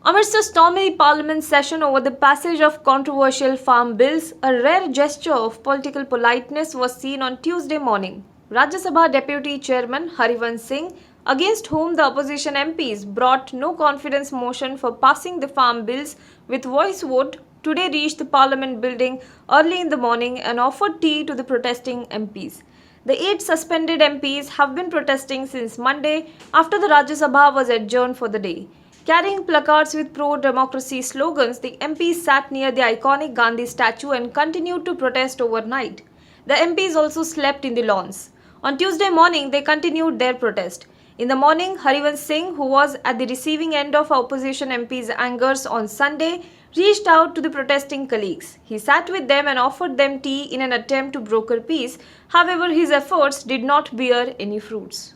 Amidst a stormy parliament session over the passage of controversial farm bills, a rare gesture of political politeness was seen on Tuesday morning. Rajya Sabha Deputy Chairman Harivansh Singh, against whom the opposition MPs brought no confidence motion for passing the farm bills with voice vote, today reached the parliament building early in the morning and offered tea to the protesting MPs. The 8 suspended MPs have been protesting since Monday after the Rajya Sabha was adjourned for the day. Carrying placards with pro-democracy slogans, the MPs sat near the iconic Gandhi statue and continued to protest overnight. The MPs also slept in the lawns. On Tuesday morning, they continued their protest. In the morning, Harivansh Singh, who was at the receiving end of opposition MPs' angers on Sunday, reached out to the protesting colleagues. He sat with them and offered them tea in an attempt to broker peace. However, his efforts did not bear any fruits.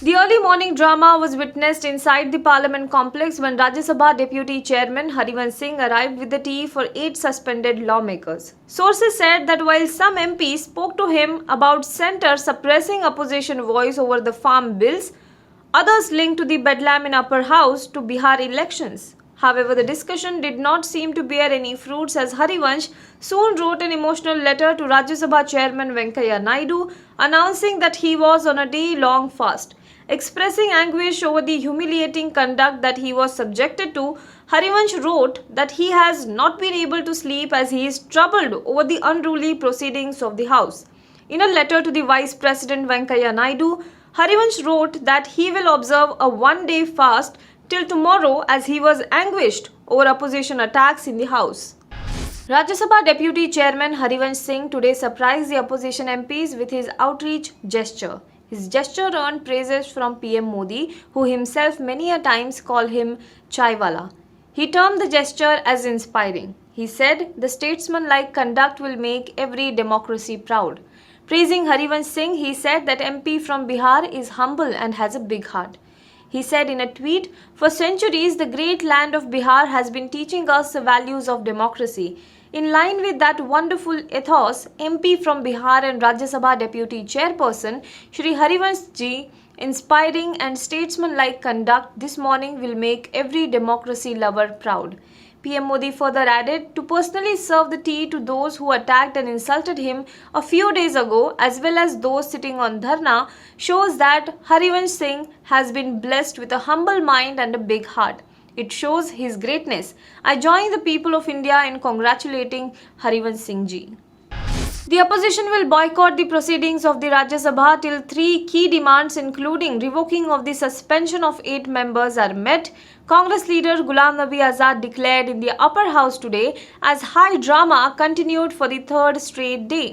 The early morning drama was witnessed inside the Parliament complex when Rajya Sabha Deputy Chairman Harivansh Singh arrived with the tea for 8 suspended lawmakers. Sources said that while some MPs spoke to him about centre suppressing opposition voice over the farm bills, others linked to the bedlam in upper house to Bihar elections. However, the discussion did not seem to bear any fruits as Harivansh soon wrote an emotional letter to Rajya Sabha Chairman Venkaiah Naidu announcing that he was on a day-long fast. Expressing anguish over the humiliating conduct that he was subjected to, Harivansh wrote that he has not been able to sleep as he is troubled over the unruly proceedings of the House. In a letter to the Vice President Venkaiah Naidu, Harivansh wrote that he will observe a one-day fast till tomorrow as he was anguished over opposition attacks in the House. Rajya Sabha Deputy Chairman Harivansh Singh today surprised the opposition MPs with his outreach gesture. His gesture earned praises from PM Modi, who himself many a times called him Chaiwala. He termed the gesture as inspiring. He said, "The statesman-like conduct will make every democracy proud." Praising Harivansh Singh, he said that MP from Bihar is humble and has a big heart. He said in a tweet, "For centuries, the great land of Bihar has been teaching us the values of democracy. In line with that wonderful ethos, MP from Bihar and Rajya Sabha Deputy Chairperson Shri Harivansh Ji, inspiring and statesman-like conduct this morning will make every democracy lover proud." PM Modi further added, "To personally serve the tea to those who attacked and insulted him a few days ago, as well as those sitting on dharna, shows that Harivansh Singh has been blessed with a humble mind and a big heart. It shows his greatness. I join the people of India in congratulating Harivansh Singh Ji." The opposition will boycott the proceedings of the Rajya Sabha till 3 key demands including revoking of the suspension of 8 members are met, Congress leader Ghulam Nabi Azad declared in the upper house today as high drama continued for the third straight day.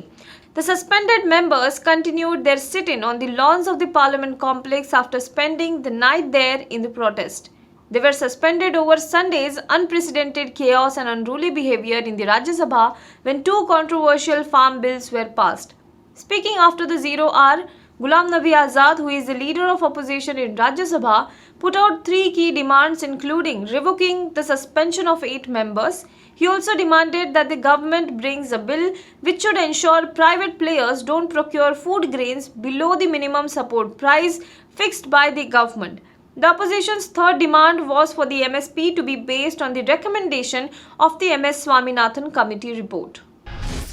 The suspended members continued their sit-in on the lawns of the Parliament complex after spending the night there in the protest. They were suspended over Sunday's unprecedented chaos and unruly behavior in the Rajya Sabha when 2 controversial farm bills were passed. Speaking after the 0 hour, Ghulam Nabi Azad, who is the leader of opposition in Rajya Sabha, put out 3 key demands including revoking the suspension of 8 members. He also demanded that the government brings a bill which should ensure private players don't procure food grains below the minimum support price fixed by the government. The opposition's third demand was for the MSP to be based on the recommendation of the MS Swaminathan Committee report.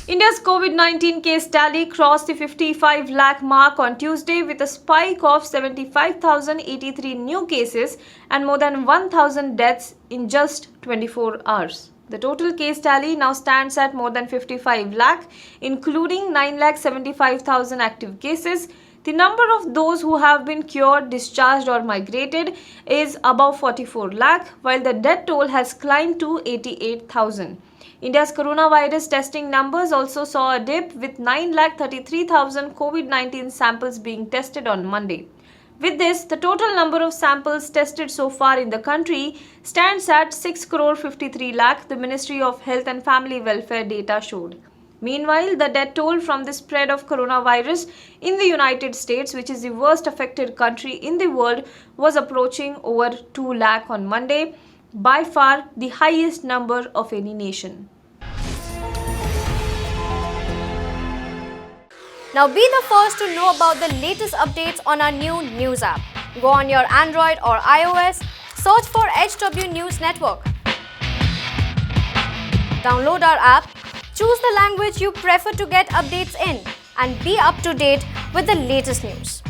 India's COVID-19 case tally crossed the 55 lakh mark on Tuesday with a spike of 75,083 new cases and more than 1,000 deaths in just 24 hours. The total case tally now stands at more than 55 lakh, including 9,75,000 active cases. The number of those who have been cured, discharged or migrated is above 44 lakh, while the death toll has climbed to 88,000. India's coronavirus testing numbers also saw a dip with 9,33,000 COVID-19 samples being tested on Monday. With this, the total number of samples tested so far in the country stands at 6,53 lakh, the Ministry of Health and Family Welfare data showed. Meanwhile, the death toll from the spread of coronavirus in the United States, which is the worst affected country in the world, was approaching over 2 lakh on Monday, by far the highest number of any nation. Now be the first to know about the latest updates on our new news app. Go on your Android or iOS, Search for HW News Network. Download our app, choose the language you prefer to get updates in, and be up to date with the latest news.